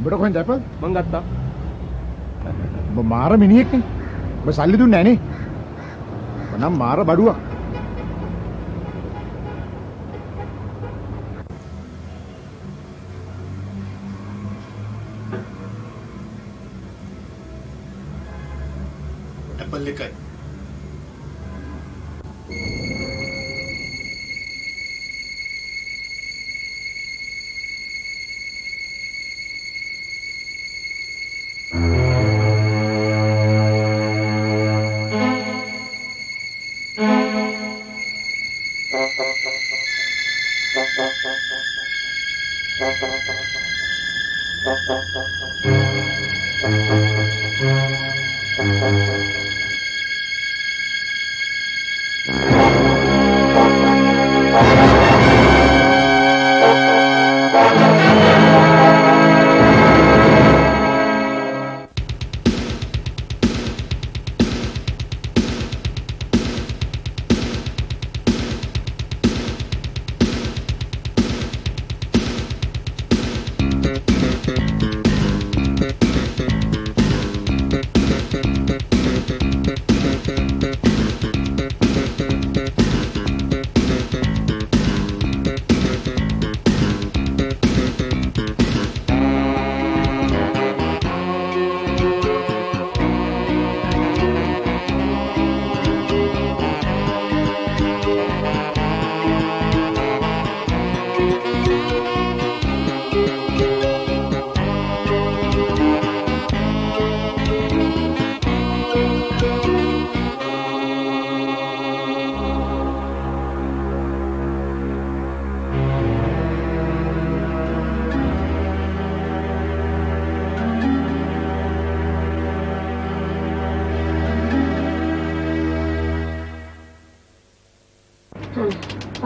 උඹට කොහෙන්ද ඇපල්? මං ගත්තා. උඹ මාර මිනිහෙක් නේ. උඹ සල්ලි දුන්නේ නැහැ නේ. උඹ නම් මාර බඩුවක්. ඇපල් එකයි.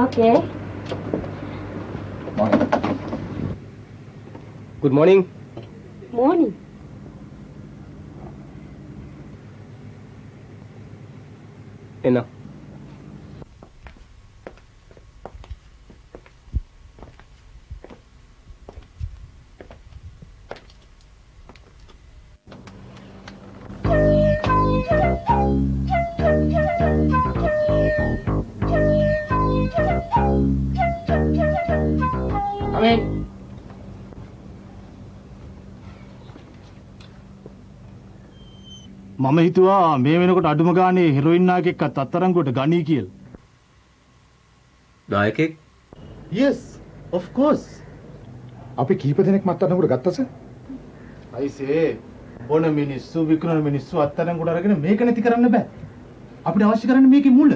Okay. Morning. Good morning. Morning. Enough. Come in. මම හිතුවා මේ වෙනකොට අඩුම ගානේ හෙරොයින් නායකයෙක්වත් අත්අඩංගුවට ගනී කියලා. නායකෙක්? Yes, of course. අපි කීප දෙනෙක් අත්අඩංගුවට ගත්තස? අයිසේ බොන මිනිස්සු විකුණන මිනිස්සු අත්අඩංගුවට අරගෙන මේක නැති කරන්න බෑ. අපිට අවශ්‍ය කරන්නේ මේකේ මුල.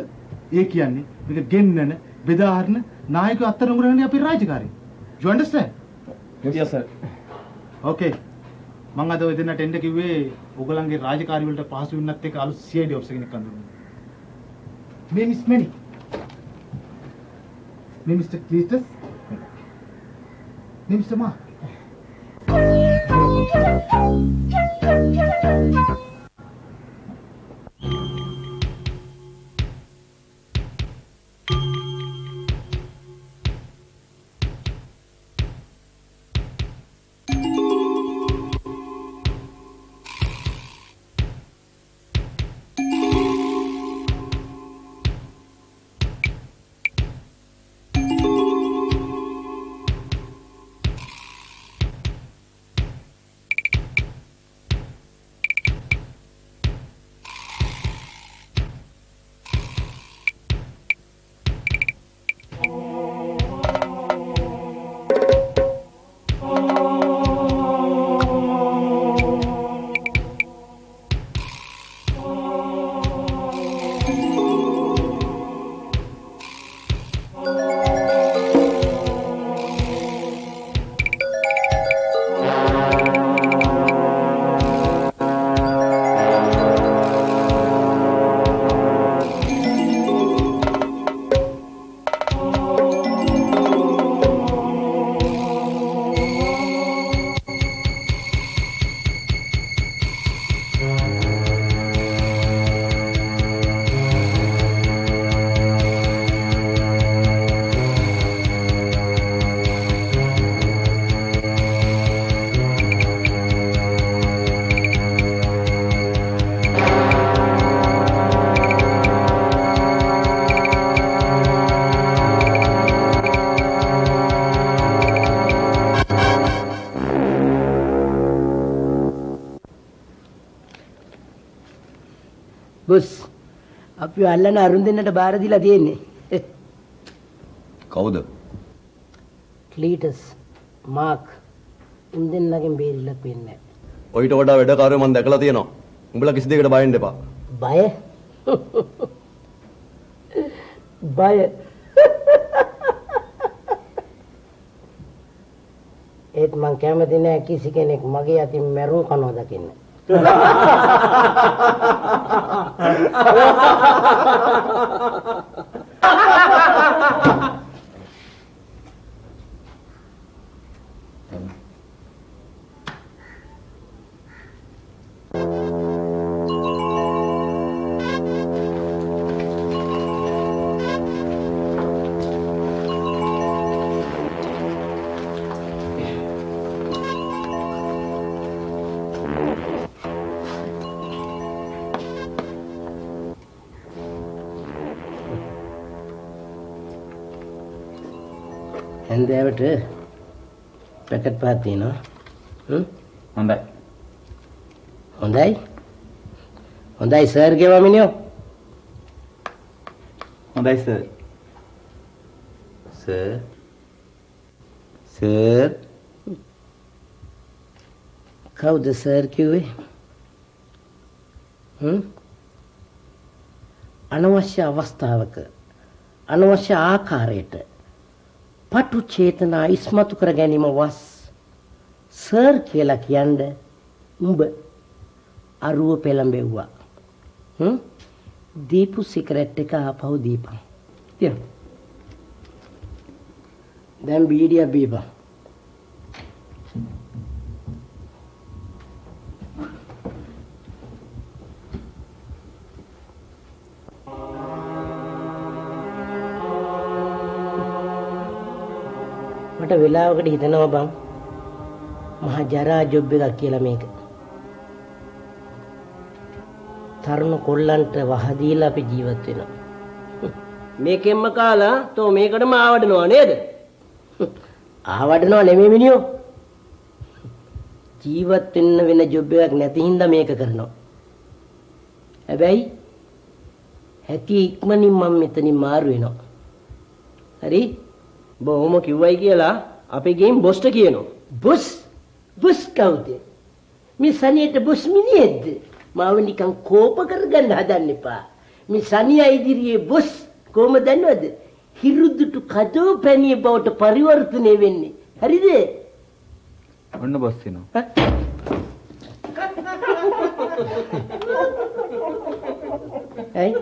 ඒ කියන්නේ මේක ගෙන්නන, බෙදාහරන නායකයෝ අත්අඩංගුවට ගන්න අපේ රාජකාරිය. You understand? Yes sir. Okay. මම අද ඔය දෙන්නට එන්න කිව්වේ ඔයගලන්ගේ රාජකාරී වලට පහසු වෙන්නත් එක්ක අලුත් CID ඔෆිසර් කෙනෙක් අඳුරන්න. මේ මිස් මෙනි. මේ මිස්ටර් ක්ලීටස්. මේ මිස්ටර් මාක්. බොස් අපි අල්ලන අරුන් දෙන්නට බාර දීලා තියෙන්නේ. කවුද? ක්ලීටස් මාක් උන් දෙන්නගෙන් බේරිලා පෙන්නේ. ඔයිට වඩා වැඩකාරයෝ මම දැකලා තියෙනවා. උඹලා කිසි දෙයකට බය වෙන්න එපා. බය? බය. ඒත් මං කැමති නෑ කිසි කෙනෙක් මගේ අතින් මැරුම් කනවා දකින්න. හන්දෑවට පැකට් පහක් තියෙනවා. හොඳයි. හොඳයි. හොඳයි සර් ගෙවා මිනියෝ. හොඳයි සර්. සර් කවුද සර් කිව්වේ? අනවශ්‍ය අවස්ථාවක අනවශ්‍ය ආකාරයට පටු චේතනා ඉස්මතු කර ගැනීම වස් සර් කියලා කියන්නේ උඹ අරුව පෙළඹෙව්වා. දීපු සිගරට් එක ආපහු දීපන්. තියන්න. දැන් බීඩියක් බීපන්. මට වෙලාවකට හිතෙනවා බං මහා ජරා ජොබ් එකක් කියලා මේක. තරුණ කොල්ලන්ට වහදීලා අපි ජීවත් වෙනවා. මේකෙන්ම කාලා තෝ මේකටම ආවඩනවා නේද? ආවඩනවා නෙමෙයි මිනියෝ. ජීවත් වෙන්න වෙන ජොබ් එකක් නැති හින්දා මේක කරනවා. හැබැයි හැකි ඉක්මනින් මම මෙතනින් මාරු වෙනවා. හරි? බොහොම කිව්වයි කියලා අපේ ගේම් බොස්ට කියනවා. බොස් කවුද? මේ සනියට බොස් මිනිහෙක්ද? මාව නිකන් කෝප කරගන්න හදන්න එපා. මේ සනියා ඉදිරියේ බොස් කොහොමද දන්නවද? හිරුදුටු කදෝ පැණිය බවට පරිවර්තනය වෙන්නේ. හරිද? ඔන්න බොස් වෙනවා. ඇයි?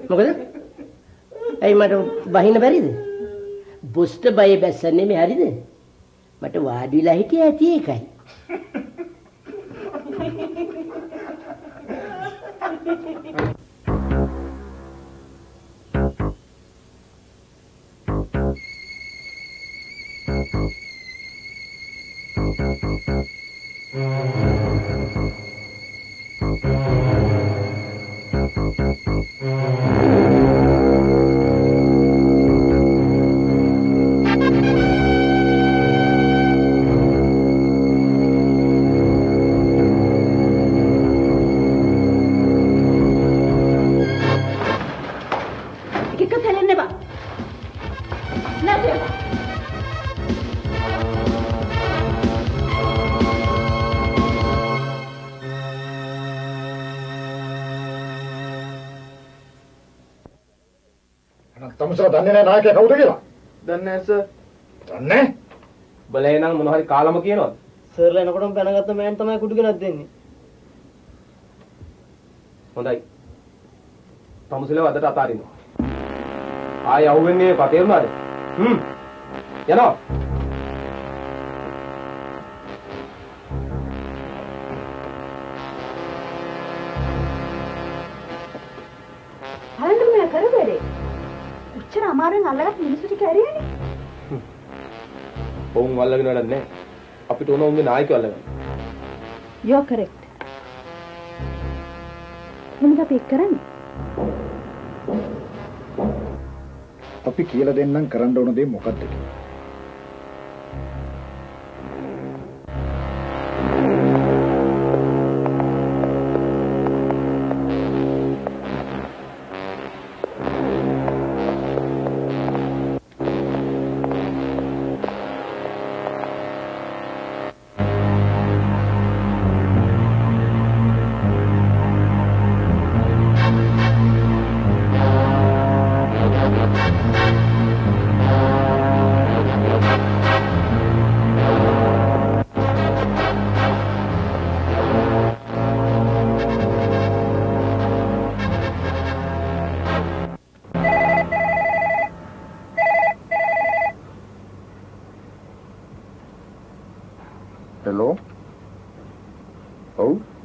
මොකද? ඇයි මට බහින්න බැරිද? බොස්ට බය බැස්සන්නේ මේ හරිද? මට වාඩි වෙලා හිටිය ඇති ඒකයි. තමසලා දන්නේ නැහැ නායකයා කවුද කියලා? දන්නේ නැහැ සර්. දන්නේ? බලේ නම් මොන හරි කාලම කියනවද? සර්ලා එනකොටම පැනගත්ත මෑන් තමයි කුඩු ගෙනත් දෙන්නේ. හොඳයි. තමුසෙල වදට අතාරිනවා. ආය යහුවෙන්නේ පතේරුණාද? යනවා. හරිද මේ කරබැරේ? උච්චර අමාරුවෙන් අල්ලගත් මිනිස්සු ටික ඇරියනේ. ඔවුන් අල්ලගෙන වැඩක් නැහැ. අපිට ඕන උන්ගේ නායකයෝ අල්ලගන්න. You are correct. මොනවද අපි කරන්නේ? අපි කියලා දෙන්නම් කරන්න ඕන දේ මොකක්ද කියලා.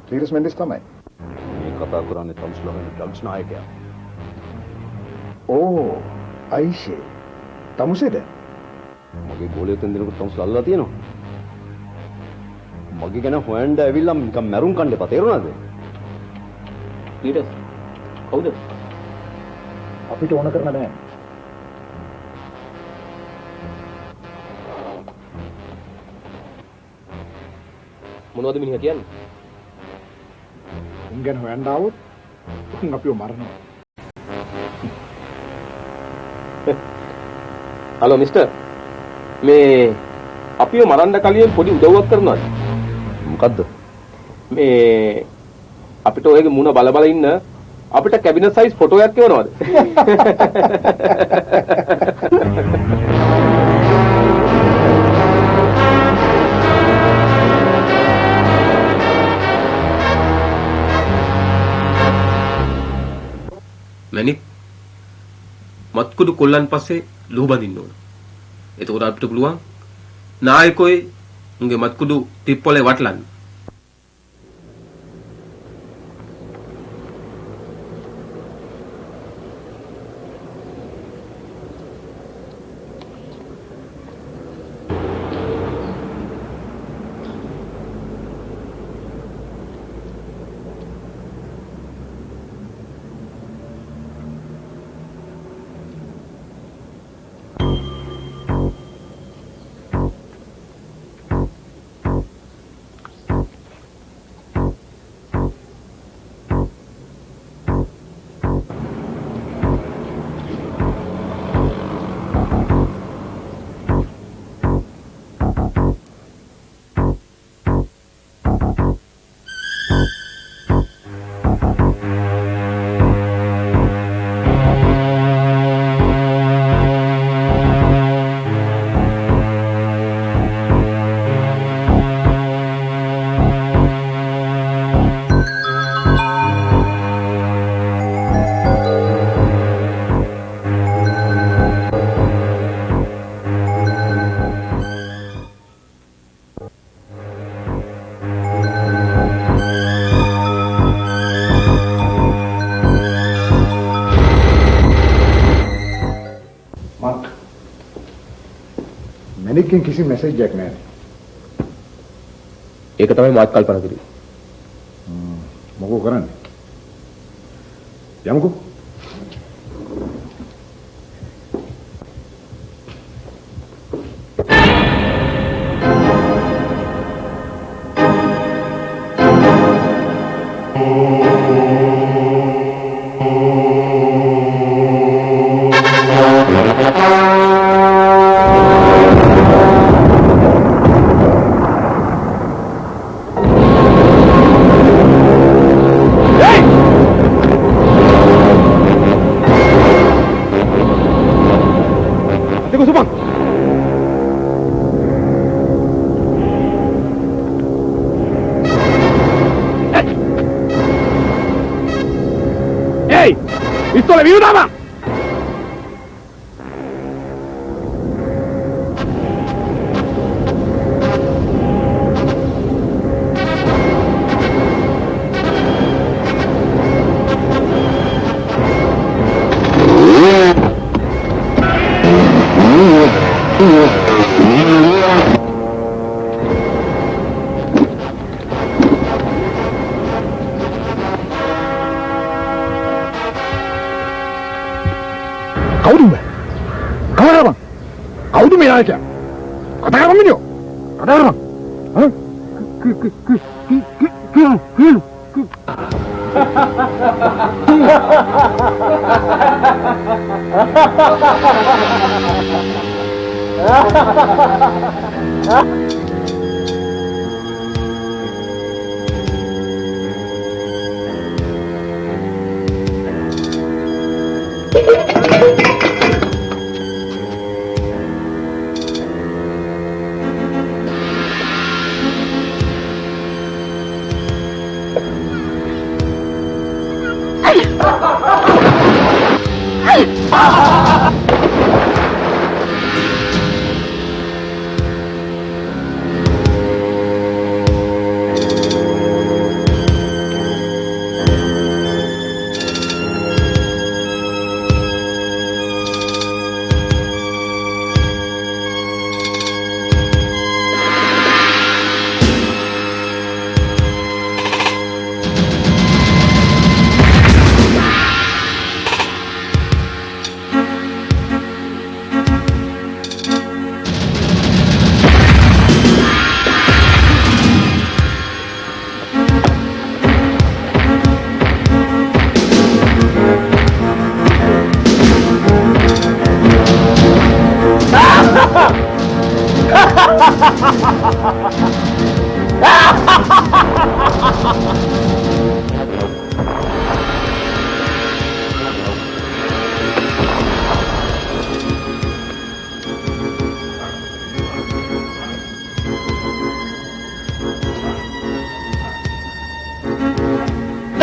ක්ලීරස් මෙන්ඩිස් තමයි. මේ කතා කරන්නේ තමුසලා වෙන ඩ්‍රග්ස් නායකයා. ඕ අයිෂේ. තමුසේද? මගේ ගෝලිය තෙන් දෙනකොට තමුසලා අල්ලලා තියෙනවා. මගේ ගැන හොයන්න ඇවිල්ලා නිකන් මැරුම් කන්න එපා තේරුණාද? ඊටස් කවුද? අපිට ඕන කරන නෑ. මොනවද මිනිහා කියන්නේ? උන් ගැන හොයන්න ආවොත් උන් අපිව මරනවා. Hello mister. මේ අපිව මරන්න කලින් පොඩි උදව්වක් කරනවද? මොකද්ද? මේ අපිට ඔයගේ මුණ බල බල ඉන්න අපිට කැබිනට් සයිස් ෆොටෝ එකක් එවනවද? මැනික් මත්කුඩු කොල්ලන් පස්සේ ලුහු බඳින්න ඕන. එතකොට අපිට පුළුවන් නායකෝයි උන්ගේ මත්කුඩු ටිප්පොලේ වටලන්න. මැනික්ගෙන් කිසි මැසේජ් එකක් නැහැ. ඒක තමයි මාත් කල්පනා කරේ. මොකෝ කරන්නේ? යමුකෝ. Pistola viuda va. Kaya kata apa minyo? Kata apa? Hah?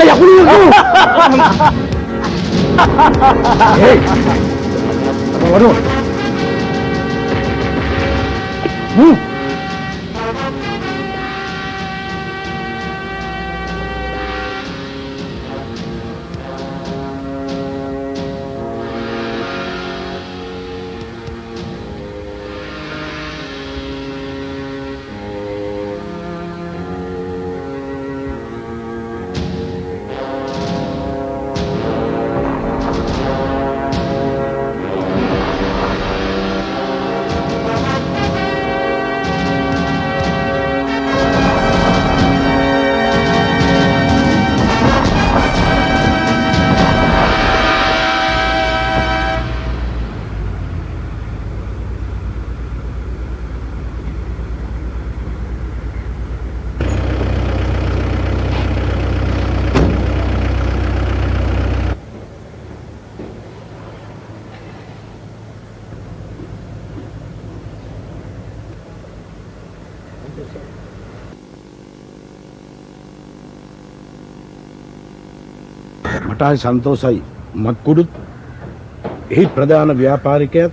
යකුළු හේ වරෝ මටයි සන්තෝසයි මත්කුඩුත් එහි ප්‍රධාන ව්‍යාපාරිකයත්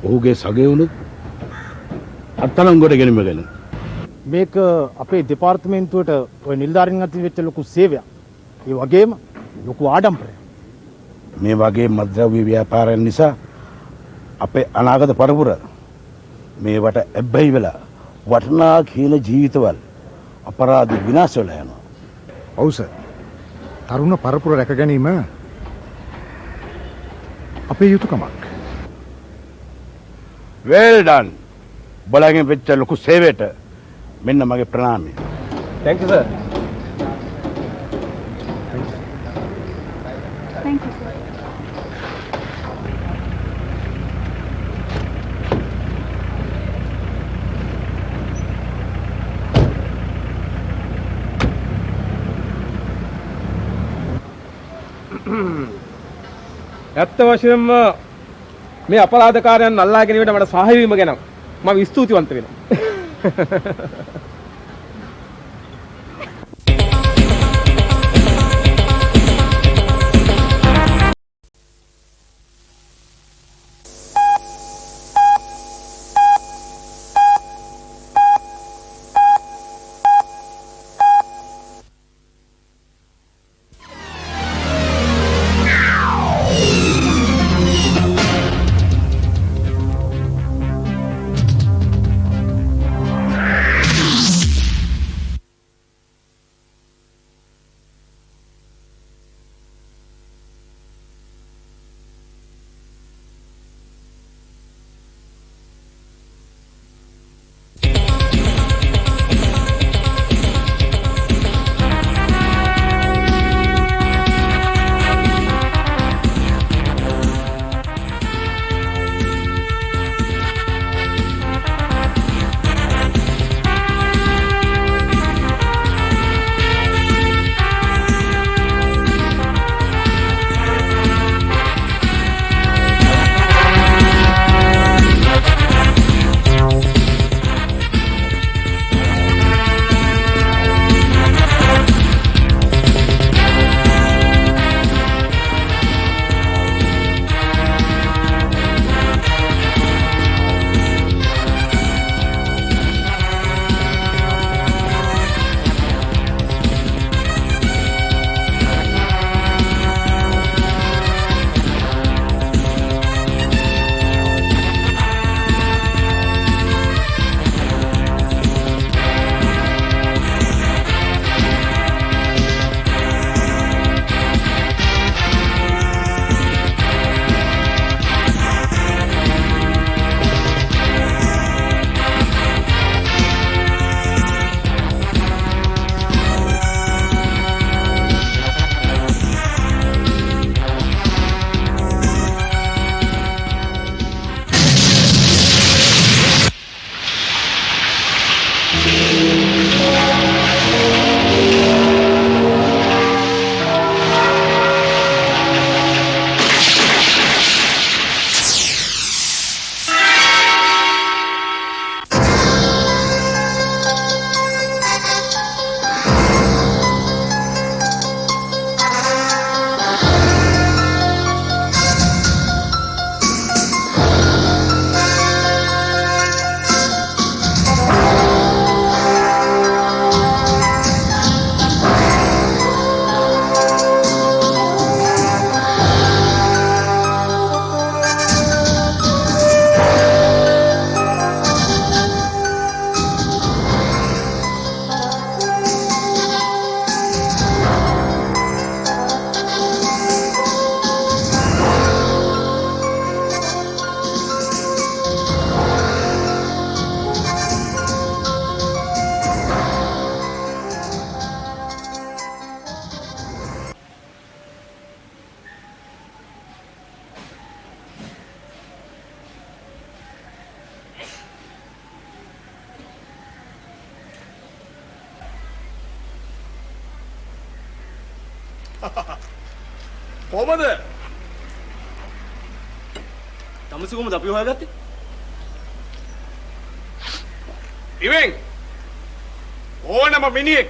ඔහුගේ සගයවුණුත් අත්අඩංගුවට ගැනීම ගැන මේක අපේ දෙපාර්තමේන්තුවට ඔය නිලධාරීන් අතින් වෙච්ච ලොකු සේවයක්. ඒ වගේම ලොකු ආඩම්බරයක්. මේ වගේ මත්ද්‍රව්‍ය ව්‍යාපාරයන් නිසා අපේ අනාගත පරපුර මේවට ඇබ්බැහි වෙලා වටිනා කියන ජීවිතවල අපරාධ විනාශ වෙලා යනවා. ඔව් සර්. තරුණ පරපුර රැක ගැනීම අපේ යුතුයකමක්. well done. බලගෙන් වෙච්ච ලොකු සේවයට මෙන්න මගේ ප්‍රණාමය. thank you sir. Thank you, sir. ඇත්ත වශයෙන්ම මේ අපරාධකාරයන් අල්ලා ගැනීමට මට සහාය වීම ගැන මම ස්තුතිවන්ත වෙනවා. කොහමද? තමසි කොහමද අපි හොයාගත්තේ? ඉවෙන් ඕනම මිනිහෙක්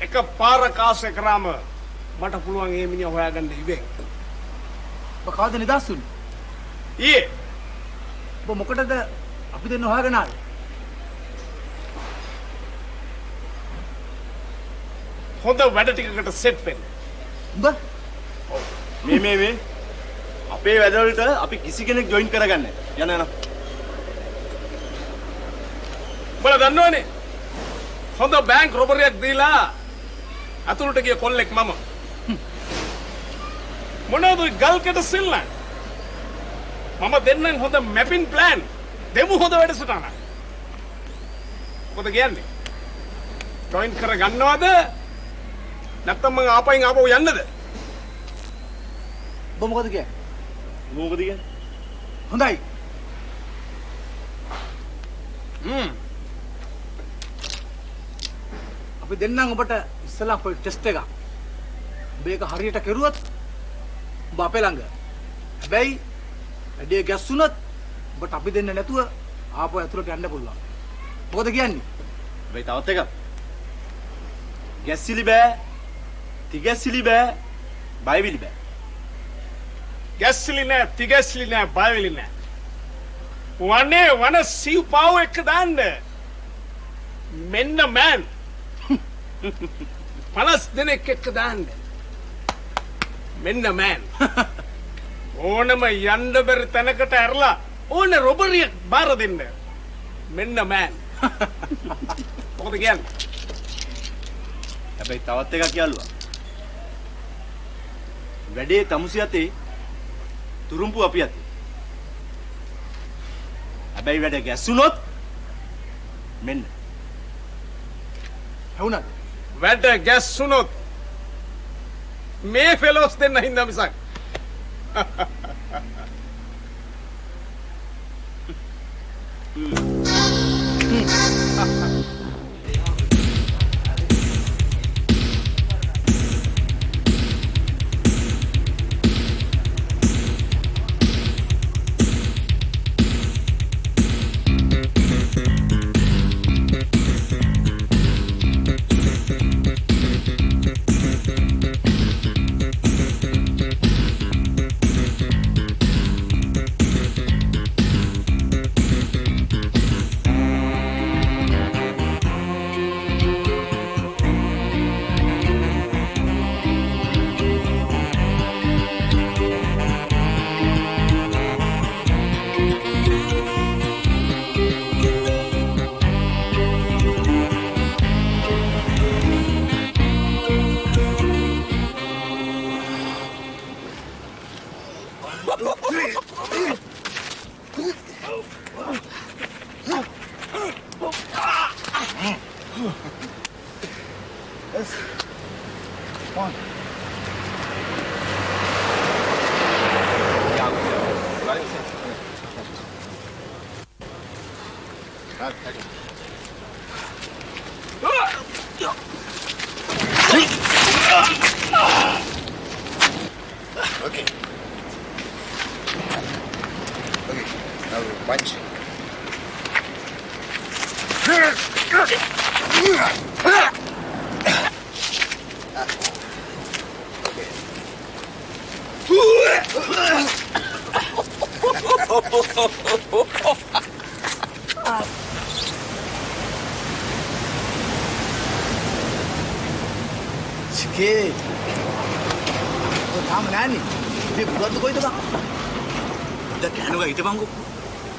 එක පාර කාසේ කරාම මට පුළුවන් මේ මිනිහා හොයාගන්න ඉවෙන්. ඔබ කවද නිදහස් වුනේ? ඊයේ ඔබ මොකටද අපි දෙන්න හොයාගෙන ආවේ? හොඳ වැඩ ටිකකට සෙට් වෙන්න. උඹ මේ අපේ වැඩවලට අපි කිසි කෙනෙක් ජොයින් කරගන්නේ යන යන. උඹලා දන්නවනේ හොඳ බැංක් රොබරියක් දීලා අතුලට ගිය කොල්ලෙක් මම. මොනවද ගල්කට සිල්ල? මම දෙන්නම් හොඳ මැපින් ප්ලෑන් දෙමු හොඳ වැඩසටහනක්. මොකද කියන්නේ? ජොයින් කරගන්නවද? නැත්නම් මං ආපයින් ආපහු යන්නද? ඔබ මොකද කියන්නේ? මොකද කියන්නේ? හොඳයි. අපි දෙන්නම් ඔබට ඉස්සලා පොයි ටෙස්ට් එකක්. ඔබ ඒක හරියට කෙරුවොත් ඔබ අපේ ළඟ. හැබැයි වැඩේ ගැස්සුනොත් ඔබට අපි දෙන්න නැතුව ආපහු ඇතුළට යන්න පුළුවන්. මොකද කියන්නේ? වෙයි තවත් එකක්. ගැස්සිලි බෑ. තිගැස්සිලි බෑ. බයවිලි බෑ. ගැස්සිලි නෑ, තිගැස්සිලි නෑ, බයවිලි නෑ. වනේ වන සිව් පාව එක දාන්න. මෙන්න මෑන්. 50 දෙනෙක් එක්ක දාන්න. මෙන්න මෑන්. ඕනම යන්න බැරි තැනකට ඇරලා ඕන රොබරියක් බාර දෙන්න. මෙන්න මෑන්. මොකද කියන්නේ? හැබැයි තවත් එකක් කියල්වා. වැඩේ තමුසි අතේ තුරුම්පු අපි අතේ. හැබැයි වැඩ ගැස්සුනොත් මෙන්න. හවුනද? වැඩ ගැස්සුනොත් මේ ෆෙලෝස් දෙන්න හින්දා මිසක්. Okay. Okay. Now punch. Sikit. Oh, තාම නෑනේ. ඉතින් බුලත් කොයිද බං? දැන් කෑනුගා හිටපන්කෝ.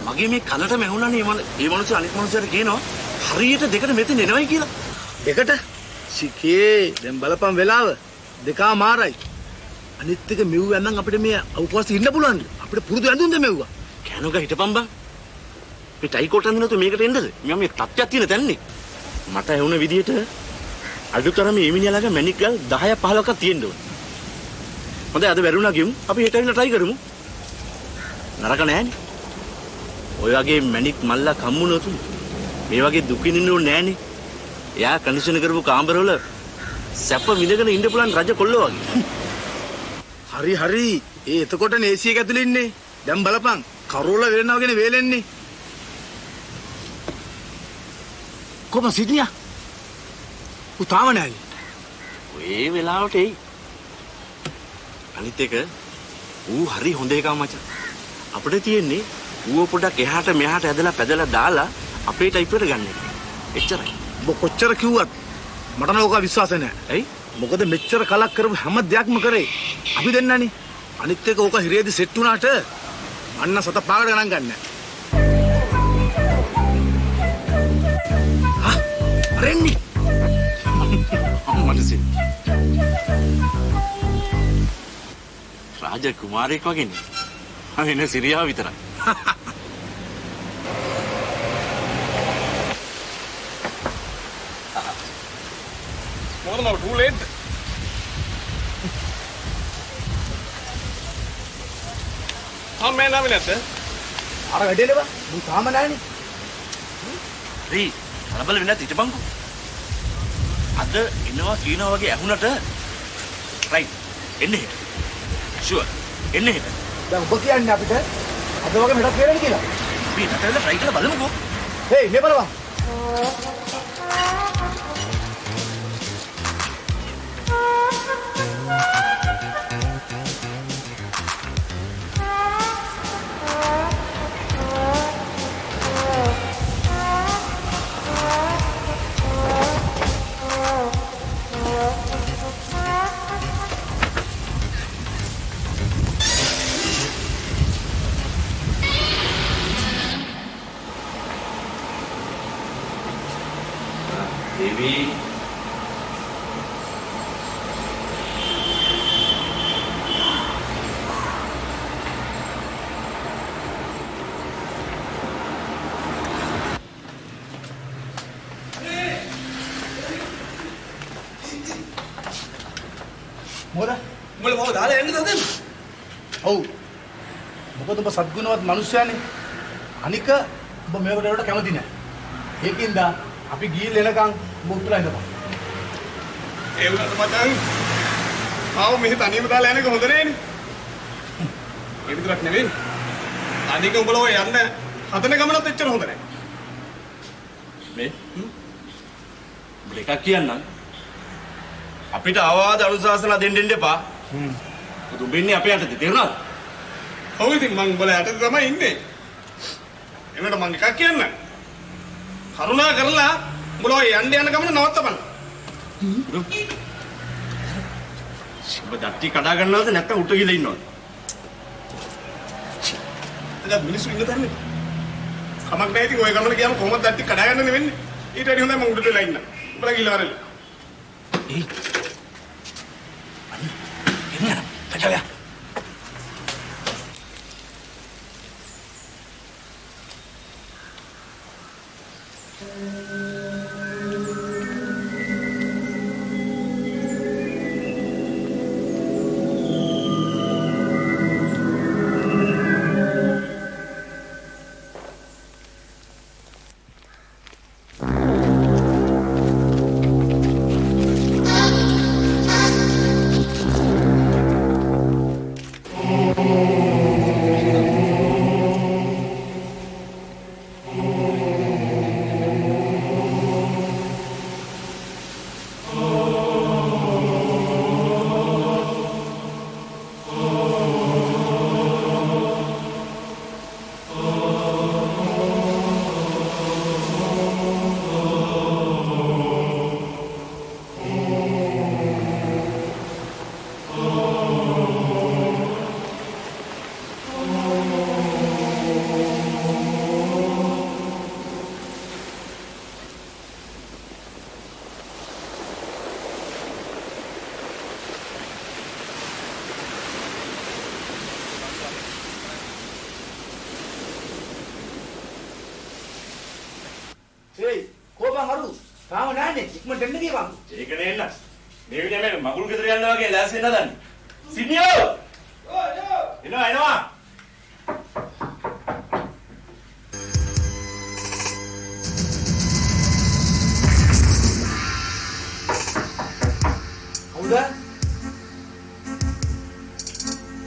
මගේ මේ කනට මැහුණානේ මේ මනුස්සය අනිත් මනුස්සයට කියනවා හරියට දෙකට මෙතන එනවයි කියලා. දෙකට? සිකේ දැන් බලපන් වෙලාව. දෙකමාරයි. අනිත් එක මෙව්ව නම් අපිට මේ අවකාශෙ ඉන්න පුළුවන්ද? අපිට පුරුදු ඇඳුම්ද මෙව්වා? කෑනුගා හිටපන් බං. මේ ටයි කොට් අඳින්න තු මේකට එන්නද? මම මේ තත්ත්වයක් තියෙන තැන්නේ. මට ඇහුණ විදියට අඩුතරම මේ මිනිහාලගේ මැනික් ගල් 10ක් 15ක් තියෙන්න ඕන. හොඳයි අද වැරුණා ගිමු. අපි හෙට ඇවිල්ලා try කරමු. නරක නෑනේ. ඔය වගේ මැනික් මල්ලා කම්මුනොතු මේ වගේ දුක් විඳින්න ඕනේ නෑනේ. එයා කන්ඩිෂන් කරපු කාමරවල සැප විඳගෙන ඉන්න පුළුවන් රජ කොල්ලෝ වගේ. හරි හරි. ඒ එතකොට AC එක ඇතුලේ ඉන්නේ. දැන් බලපන්. කරෝල වෙලනවා වගේනේ වේලෙන්නේ. කොහොම සිටියා? උතාම නැහැ. ඔය වෙලාවට එයි. අනිත් එක ඌ හරි හොඳ එකක් මචං. අපිට තියෙන්නේ ඌව පොඩක් එහාට මෙහාට ඇදලා පැදලා දාලා අපේ ටයිප් එකට ගන්න එක. එච්චරයි. ඔබ කොච්චර කිව්වත් මට නෝක විශ්වාස නැහැ. ඇයි? මොකද මෙච්චර කලක් කරපු හැම දෙයක්ම කරේ අපි දෙන්නනේ. අනිත් එක ඕක හිරේදී සෙට් වුණාට අන්න සත පාගට ගණන් ගන්න. හා රෙන්නේ අම්මට සිත්. රාජ කුමාරයෙක් වගේනේ. අනේ සිරියාව විතරයි. මොකද මම too late. මේ නම නැද්ද? අර වැඩේනේ බා. මු තාම නැහනේ. හරි. බලබල වෙන්නත් හිටපන්කෝ. අද එනවා කියනවා වගේ ඇහුනට රයිට්. එන්නේ. ෂුවර්. එන්නේ. දැන් ඔබ කියන්නේ අපිට අද වගේ මෙඩක් වේරෙන්න කියලා. අපි රටවල try කරලා බලමුකෝ. හේ මේ බලපන්. දේවි මොකද? උඹලා දාලා යන්නද හදන්නේ? ඔව්. මොකද ඔබ සත්ගුණවත් මිනිස්සයානේ. අනික ඔබ මේකට වලට කැමති නැහැ. ඒකින්ද අපි ගිහින් එනකන් ඔබ උත්තරලා ඉඳපන්. ඒ වුණාට මචං ආව මෙහෙ තනියම දාලා යන්නක හොඳ නෑනේ. ඒ විතරක් නෙවෙයි. අනික උඹලා ඔය යන්න හදන ගමනත් එච්චර හොඳ නෑ. මේ දෙකක් කියන්නම්. අපිට අවවාද අනුශාසනා දෙන්න එපා. උඹින්නේ අපේ යටතේ තේරුණාද? ඔව් ඉතින් මං උඹලා යටතේ තමයි ඉන්නේ. එන්නට මං එකක් කියන්න. කරුණා කරලා උඹලා ඔය යන්න යන ගමන නවත්තපන්. ඔබ දත්ති කඩා ගන්නවද නැත්නම් උට ගිහලා ඉන්නවද? දැන් මිනිස්සු ඉන්න තැන්නේ. කමක් නැහැ ඉතින් ඔය ගමන ගියාම කොහොමද දත්ති කඩා ගන්නනේ වෙන්නේ. ඊට වැඩි හොඳයි මං උඩට වෙලා ඉන්න. උඹලා ගිහලා වරෙන්න. එයි. එන්න. කඩලා. ඒයි කොහොමද හරු? තාම නැන්නේ. ඉක්මනට එන්න කියපන්. ඒක නේ එන්න. මේ විදිහ මේ මගුල් ගෙදර යනවා වගේ ලෑස්ති වෙන්න හදන්නේ. සිනියෝ! එනවා. කවුද?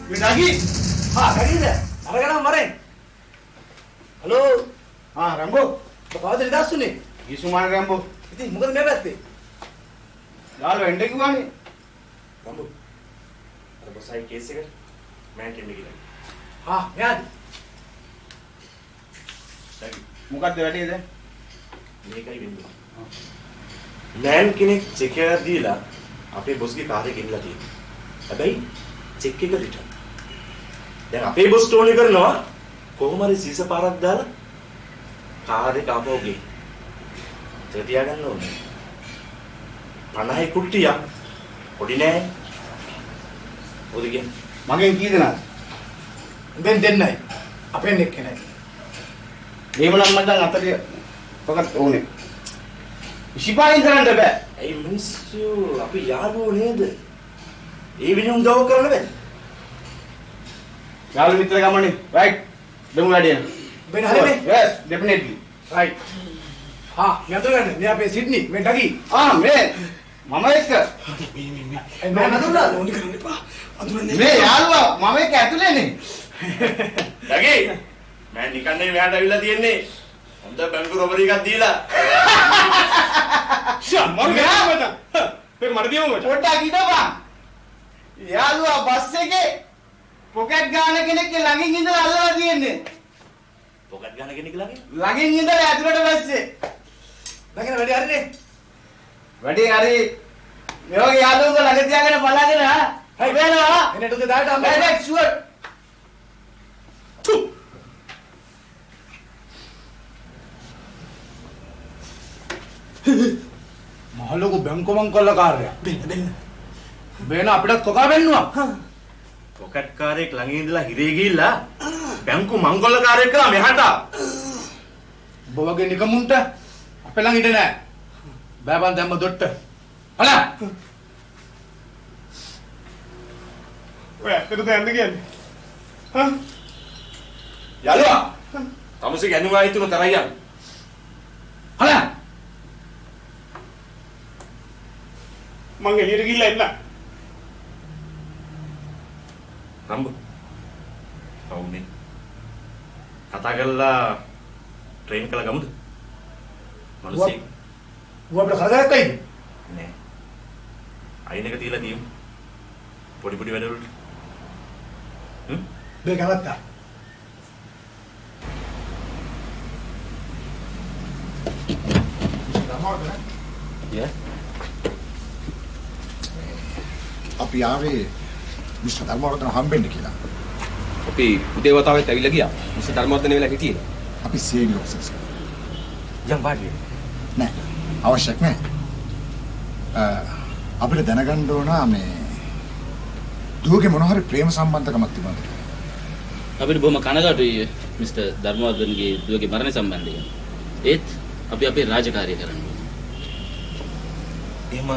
lagi. Lagi dah. Ada kan kemarin? Halo. රම්බෝ කවදද දාස්සුනේ? ගිසුමාන රම්බෝ ඉතින් මොකද මේ පැත්තේ? යාළුවා එන්න කිව්වානේ රම්බෝ අර බොසයි කේස් එක මෑන් කෙන්නේ කියලා මෙයාද? මොකක්ද වැඩේ දැන් මේකයි වෙන්නේ මෑන් කෙනෙක් චෙක් එකක් දීලා අපේ බොස්ගේ කාර් එක ගෙනලා තියෙනවා හැබැයි චෙක් එක රිටර්න් දැන් අපේ බොස් ටෝනි කරනවා කොහොම හරි සීස පාරක් දාලා කාර් එක ආපහු ගේ ඒක තියාගන්න ඕනේ 50 කුට්ටියක් පොඩි නෑ මොකද කියන්නේ මගෙන් කී දෙනාද දැන් දෙන්නයි. අපෙන් එක්කෙනයි. එහෙමනම් මම දැන් අතට පොකට් ඕනේ ඉසිපායින් කරන්න බෑ ඇයි මිනිස්සු අපි යාළුවෝ නේද ඒ වෙනුම් උදව් කරන්න බෑ යාළු මිත්‍ර ගමනේ රයිට් දෙමු වැඩේ Ben හරිනේ? yes definitely right. මේ අතගන්න. මේ අපේ සිඩ්නි. මේ ඩගි. මේ මම එක්ක මේ නදුලා ඕනි කරන්න එපා. අඳුරන්නේ. මේ යාළුවා මම එක්ක ඇතුලේනේ ඩගි මම නිකන් නෙවෙයි මෙයාට අවිලා තියෙන්නේ හොඳ බැංකු රොබරි එකක් දීලා ෂා මොර්ගා මචං පෙර මට දියමු මචං පොඩ්ඩක් හිටපන් යාළුවා බස් එකේ පොකට් ගන්න කෙනෙක් ළඟින් ඉඳලා අල්ලලා තියෙන්නේ පොකට් ගන්න කෙනෙක් ළඟින් ළඟින් ඉඳලා ඇතුලට බැස්සේ ළඟින් වැඩි හරිනේ. වැඩේ හරි මේ වගේ යාළුවෝ ළඟ තියාගෙන බලගෙන හරි වෙනවා එනේ ටුගේ දාට අම්මා. බැලක් ෂුවර් මහලොකු බැංකුවම් කළා කාර්යය. දෙන්න. බේන අපිට තොකා වෙන්නවා. පොකට් කාරයෙක් ළඟින් ඉඳලා හිරේ ගිහිල්ලා බැංකු මංගොල්ල කාරයෙක් කරා මෙහාට ඔබ වගේ නිකමුන්ට අපේ ළඟ ඉඳ නෑ. බෑබන් දැම්ම දොට්ට. හලා. ඔය ඇත්තටද යන්න කියන්නේ හා යාළුවා තමුසේ ගැනුම ආයිතුන තරයි යන්න හලා. මං එළියට ගිහිල්ලා එන්න රම්බ කවුනේ කතා කරලා ට්‍රේන් කළා ගමුද මිනිස්සෙක් ඌ අපිට කරදරයක් වෙයිද? නෑ අයින් එක තියලා තියමු පොඩි පොඩි වැඩවලට මේ ගලත්තා. අපි ආවේ මිස්ටර් ධර්මවර්ධන හම්බෙන්න කියලා. අපි උදේ වතාවෙත් ඇවිල්ලා ගියා. මිස්ටර් ධර්මවර්ධන වෙලා හිටියේ. අපි සීනියර් ඔෆිසර්ස්. යම් වාඩි නෑ අවශ්‍යක් නෑ. අපිට දැනගන්න ඕන මේ දුවගේ මොන හරි ප්‍රේම සම්බන්ධකමක් තිබුණාද කියලා. අපිට බොහොම කනගාටුයි මිස්ටර් ධර්මවර්ධන්ගේ දුවගේ මරණය සම්බන්ධයෙන්. ඒත් අපි අපේ රාජකාරිය කරන්න ඕනේ. එහෙම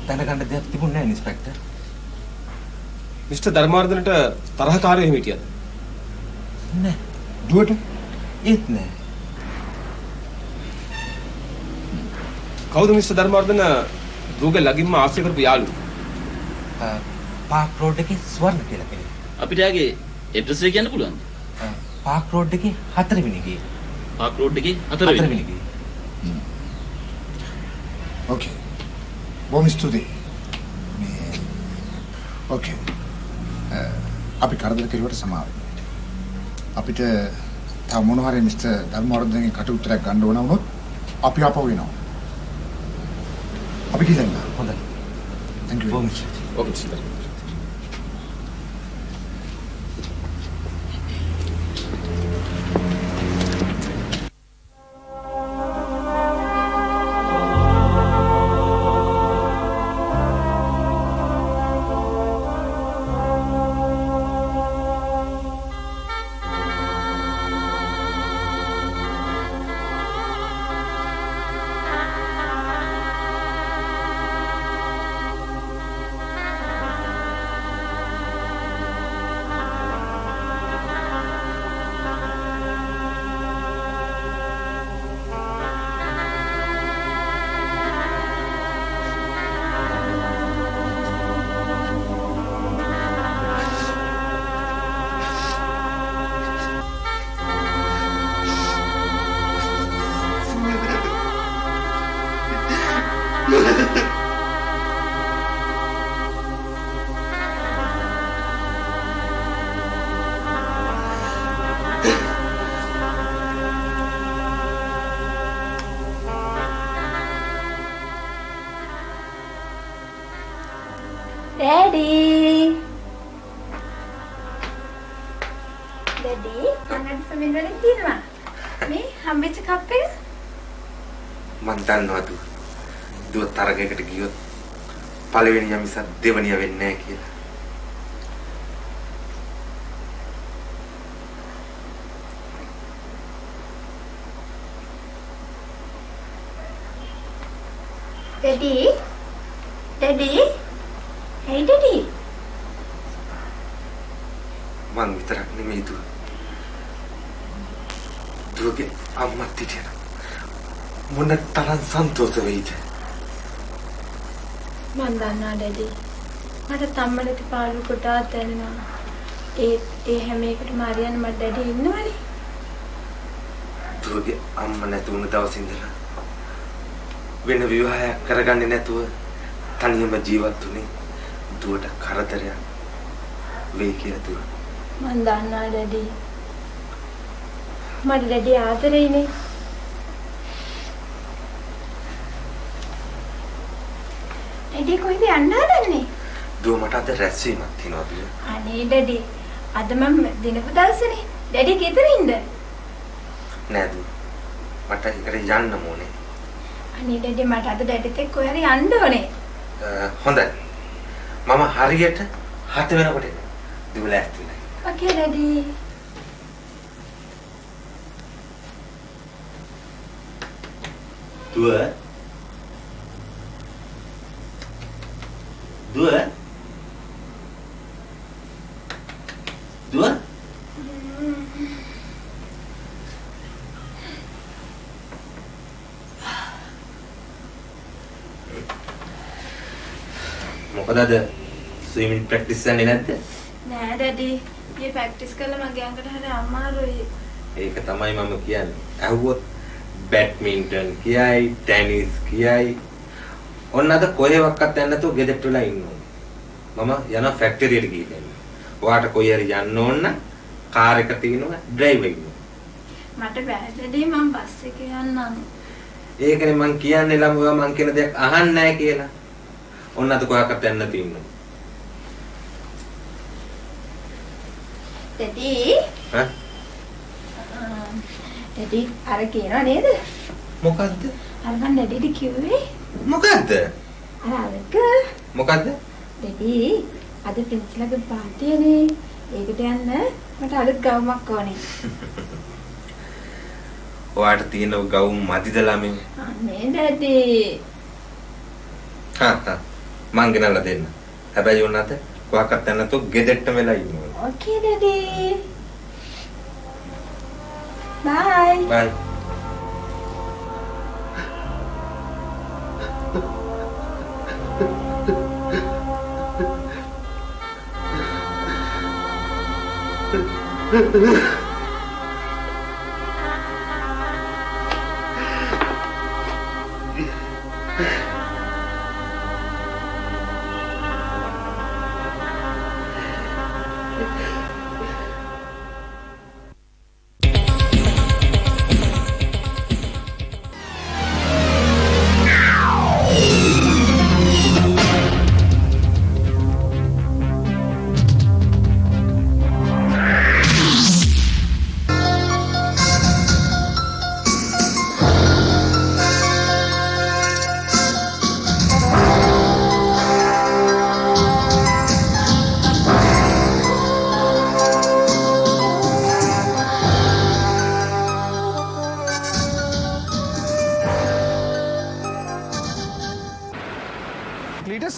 දැනගන්න දෙයක් තිබුණේ නැහැ ඉන්ස්පෙක්ටර්. මිස්ටර් ධර්මවර්ධනට තරහකාරයෝ එහෙම හිටියද? නෑ. දුවට ඒත් නෑ. කවුද මිස්ටර් ධර්මවර්ධන දුවගේ ළඟින්ම ආශ්‍රය කරපු යාළුවෝ? පාක් රෝඩ් එකේ ස්වර්ණ කියලා කෙනෙක්. අපිට යාගේ ඇඩ්‍රස් එක කියන්න පුළුවන්ද? පාක් රෝඩ් එකේ 4 වෙනි ගේ. පාක් රෝඩ් එකේ 4 වෙනි ගේ. ඕකේ. බොහොම ස්තුතියි. මේ ඕකේ. අපි කරදර කෙරුවට සමාව වෙන්න. අපිට තව මොන හරි මිස්ටර් ධර්මවර්ධනගේ කටඋත්තරයක් ගන්න ඕන වුණොත් අපි ආපහු එනවා. අපි කියෙන්න. හොඳයි. Thank you very much. Okay mister. Daddy, අංගට සමින් වලින් තියෙනවා. මේ හම්බෙච්ච කප් එක. මන් දන්නවා දුව තරගයකට ගියොත් පළවෙනිය මිසක් දෙවෙනිය වෙන්නේ නැහැ කියලා. Daddy? Daddy? Hey Daddy. මං විතරක් නෙමෙයි දුවගේ අම්මත් හිටියන මොන තරම් සන්තෝෂ වෙයිද? මන් දන්නා Daddy. මට තම්මලට පාළු කොටා තැනෙනවා. ඒ හැම එකටම හරියන්න මට Daddy ඉන්නවනේ. දුවගේ අම්මා නැති වුණ දවස් ඉඳලා වෙන විවාහයක් කරගන්නේ නැතුව තනියම ජීවත් වුණේ දුවට කරදරයක් වෙයි කියලා දුව. මන් දන්නා Daddy. මට Daddy ආදරෙයිනේ. Daddy කොහෙද යන්න හදන්නේ? දුව මට අද රැස්වීමක් තියෙනවා දුව. අනේ Daddy. අද මම දිනපු දවසනේ. Daddy ගෙදර ඉන්න. නෑ දුව. මට ඒකට යන්න ඕනේ. අනේ Daddy මට අද Daddyත් එක්ක ඔයාලා යන්න ඕනේ. හොඳයි. මම හරියට 7 වෙනකොට එනවා. දුව ලෑස්ති වෙන්න. Okay Daddy. දුව මොකද අද ස්විමින් ප්‍රැක්ටිස් යන්නේ නැද්ද? නෑ Daddy. මේ ප්‍රැක්ටිස් කරලා මගේ අඟට හරි අමාරුයි. ඒක තමයි මම කියන්නේ. ඇහුවොත් බැඩ්මින්ටන් කියයි, ටෙනිස් කියයි. ඔන්න අද කොහෙවත් යන්න නැතුව ගෙදරට වෙලා ඉන්නවා. මම යනවා ෆැක්ටරියට ගිහින්. ඔයාට කොයි හරි යන්න ඕන නම් කාර් එක තියෙනවා, ඩ්‍රයිවර් ඉන්නවා. මට බෑ Daddy මම බස් එකේ යන්නම්. ඒකනේ මං කියන්නේ ළමවා මං කියන දෙයක් අහන්නේ නැහැ කියලා. ඔන්න අද කොහකට යන්න තියෙනවා. Daddy. ඈ? Daddy අර කියනවා නේද? මොකද්ද? අර මං Daddyට කිව්වේ. මොකද්ද? අරක. මොකද්ද? Daddy අද පින්සලගේ පාටියනේ. ඒකට යන්න මට අලුත් ගවුමක් ඕනේ. ඔයාට තියෙන ගවුම් මදිද ළමයි? අනේ Daddy. මං ගෙනල්ලා දෙන්න. හැබැයි ඔන්න අද කොහකට යන්න නැතුව ගෙදරටම වෙලා ඉන්නවා. Okay Daddy. Bye. Bye. ක්ලීටස්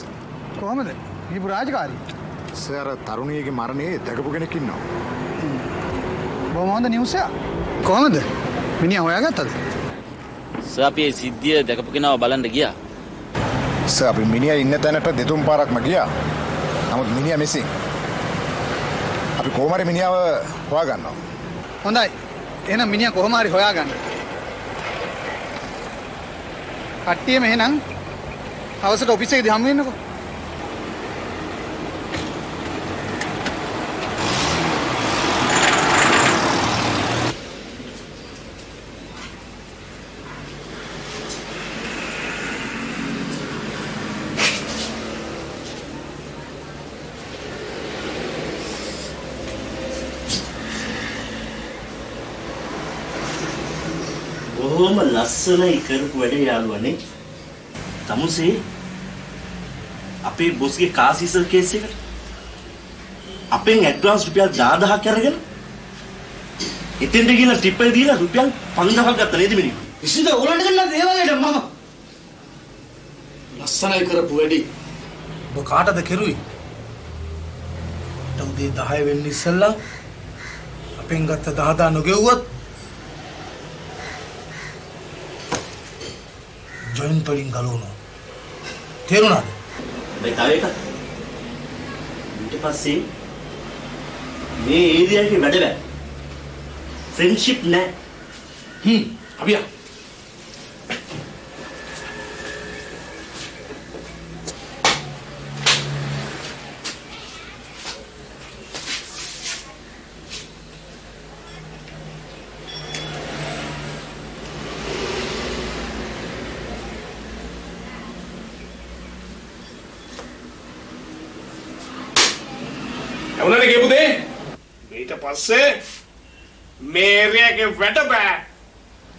කොහමද? ගිහපු රාජකාරී. සර් තරුණියගේ මරණේ දැකපු කෙනෙක් ඉන්නවා. බොහොම හොඳ නිවුස් එක. කොහමද? මිනිහා හොයාගත්තද? සර් අපි ඒ සිද්ධිය දැකපු කෙනාව බලන්න ගියා. සර් අපි මිනිහා ඉන්න තැනට දෙතුන් පාරක්ම ගියා. නමුත් මිනිහා මිසින්. අපි කොහොම හරි මිනිහාව හොයාගන්නවා. හොඳයි. එහෙනම් මිනිහා කොහොම හරි හොයාගන්න. කට්ටියම එහෙනම් හවසට ඔෆිස් එකේදී හමු වෙන්නකෝ. බොහොම ලස්සනයි කරපු වැඩේ යාළුවනේ. තමුසේ අපේ බොස්ගේ කාසිසල් කේස් එකට අපෙන් ඇඩ්වාන්ස් රුපියල් 10000ක් අරගෙන එතෙන්ට ගිහලා ටිප් එක දීලා රුපියල් 5000ක් ගත්තා නේද මිනිහ? ඉතින් ඕගොල්ලන්ට ගන්න දේ වගේට මම ලස්සනයි කරපු වැඩි. ඔබ කාටද කෙරුවේ? උදේ 10 වෙන්න ඉස්සෙල්ලා අපෙන් ගත්ත 10000 නොගෙව්වොත් ජොයින්ට් වලින් ගලවනවා. තේරුණාද? මේ තව එකක්. ඊට පස්සේ මේ ඒරියා එකේ වැඩ බෑ. ෆ්‍රෙන්ඩ්ෂිප් නෑ. අවියා. එවුනනේ කියපු දේ ඊට පස්සේ මේරියාගේ වැඩ බෑ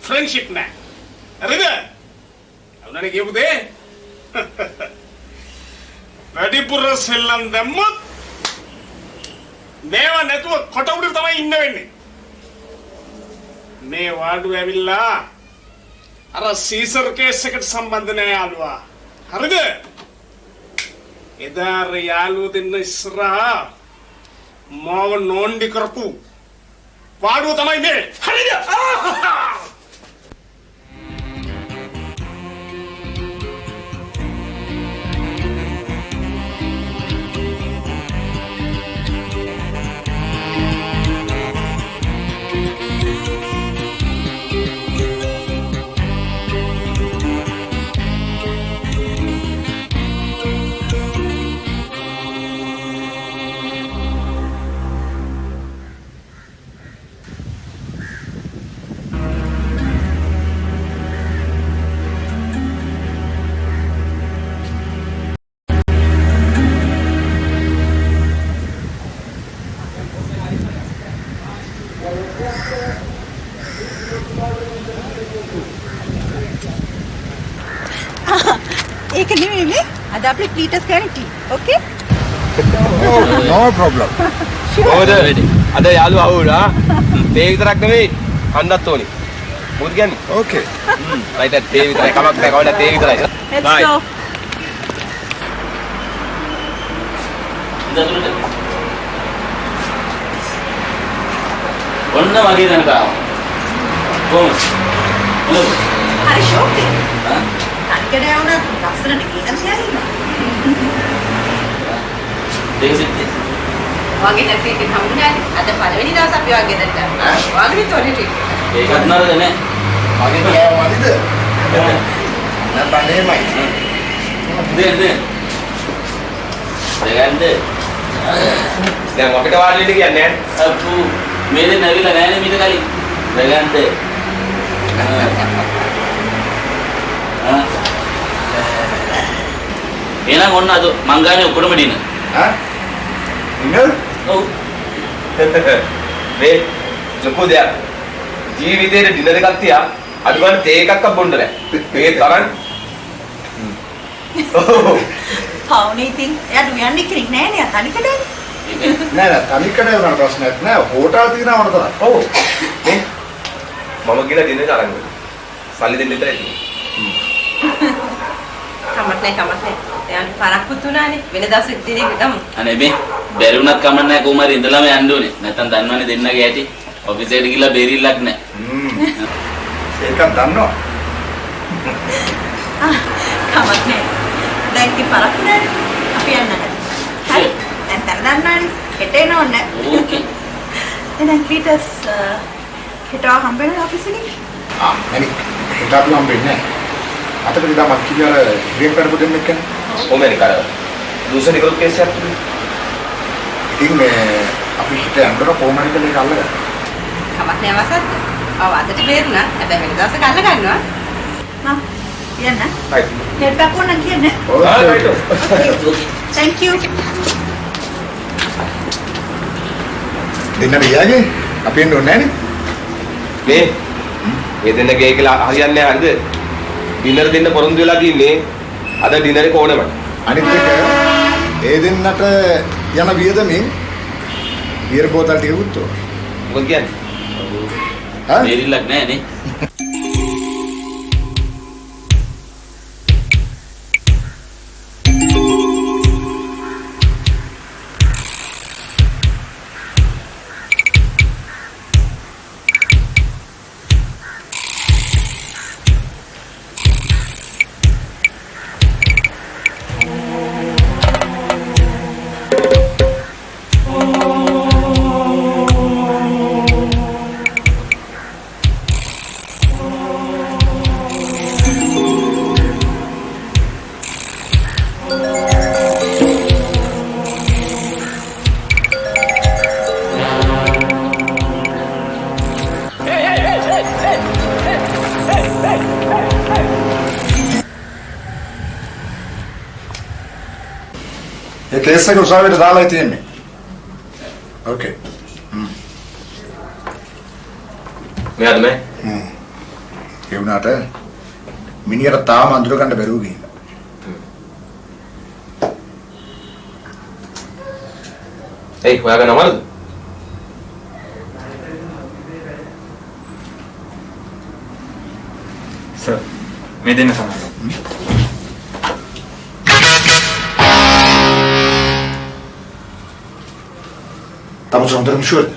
ෆ්‍රෙන්ඩ්ෂිප් නෑ හරිද එවුනනේ කියපු දේ වැඩිපුර සෙල්ලම් දැම්මොත් මේවා නැතුව කොට උඩ තමයි ඉන්න වෙන්නේ මේ වාඩුව ඇවිල්ලා අර සීසර් කේස් එකට සම්බන්ධ නෑ යාළුවා හරිද එදා යාළුවෝ දෙන්න ඉස්සරහා මාව නෝන්ඩි කරපු වාඩුව තමයි මේ හරිද ඒක නෙමෙයි මේ අද අපේ ක්ලීටස් ගන්න ටී ඕකේ no problem මොකද අද යාළුවා ආවුණා තේ විතරක් නෙවෙයි කන්නත් ඕනේ මොකද කියන්නේ okay රයිට් තේ විතරයි කමක් නැහැ කවදාවත් තේ විතරයි let's go ඔන්න වගේ දැනට ආවා කොහොමද හරි ෂෝක් එක තනිකර යවුණා ලස්සනට ගියන් තියනවා දෙකසිට වගේ දැක්ක එක හම්බුනේ අද පළවෙනි දවස් අපි වගේ දැක්ක වගේ තෝරේ ටික ඒකත් නරක නෑ වගේ කෑම වදිද නැත්නම් එහෙමයි දෙන්න දැන් අපිට වාඩි වෙන්න කියන්නේ නැහැ අප්පු මේ දෙන්න ඇවිල්ලා නෑනේ මීට කලින් දෙගන්න එහෙනම් ඔන්න අද මං ගානේ ඔක්කොම ඩින ඈ ඉන්නද ඔව් මේ ජොකෝ දෙයක් ජීවිතේ ඩිනර් එකක් තියා අද ගන්න තේ එකක්වත් බොන්න නැහැ මේ තරම් හවුනේ ඉතින් එයාට යන්නේ කෙනෙක් නෑ නේ තනිකරනේ නෑ නෑ තනිකරේ උනන ප්‍රශ්නයක් නෑ හෝටල් තියෙනවා වුණ තරම් ඔව් මේ මම ගිහලා ඩිනර් එක අරන් ගමු සල්ලි දෙන්න විතරයි තියෙන්නේ කමත් නෑ එයාට පරක්කුත් උනානේ වෙන දවසෙක දිනේ ගමු අනේ මේ බැරි වුණත් කමක් නැහැ කොහොම හරි ඉඳලාම යන්න ඕනේ නැත්තම් දන්නවනේ දෙන්නගේ ඇටි ඔෆිස් එකට ගිහලා බේරිල්ලක් නැහැ ඒකක් දන්නවා කමත් නෑ දැන් කි පරක්කු නෑ අපි යන්න හරි දැන් දන්නවනේ හෙට එනවන්න ඕකේ එහෙනම් ක්ලීටස් හෙට හම්බෙන්න ඔෆිස් එකේ එනි හෙට අපි හම්බෙන්නේ නෑ අතට ඉඳන් මත් කියලා ග්‍රීන් කරපු දෙන්නෙක් කියන්නේ කොහොමද කර දූෂණ කරුත් කේස් එකක් තිබුණේ ඉතින් මේ අපි හිත යන්නතර කොහොම හරි කියලා ඒක අල්ලගන්න කමක් නෑ වසත් ඔව් අදට බේරුණා හැබැයි වෙන දවසක අල්ල ගන්නවා හා යන්න right හෙට බැක් වුණා කියන්නේ right thank you දෙන්නට ගියාගේ අපි එන්න ඕනේ නෑනේ මේ ඒ දෙන්නගේ කියලා හරියන්නේ නැහැ හරිද? ඩිනර් දෙන්න පොරොන්දු වෙලා තින්නේ. අද ඩිනර් එක ඕනේ මට. අනිත් එක ඒ දෙන්නට යන වියදමින් බියර් බෝතල් ටික උත්තෝ. මොකද කියන්නේ? මේරිල්ලක් නැහැ නේ. ඒ කේස් එක උසාවියට දාලා තියෙන්නේ. ඕකේ. මෙයාද මේ? ඒ වුණාට මිනිහට තාම අඳුර ගන්න බැරුව ගිහින්. ඒයි ඔයාගේ නමද? සර් මේ දෙන්න සමහරව. තමුස හොඳටම ෂුවර්ද?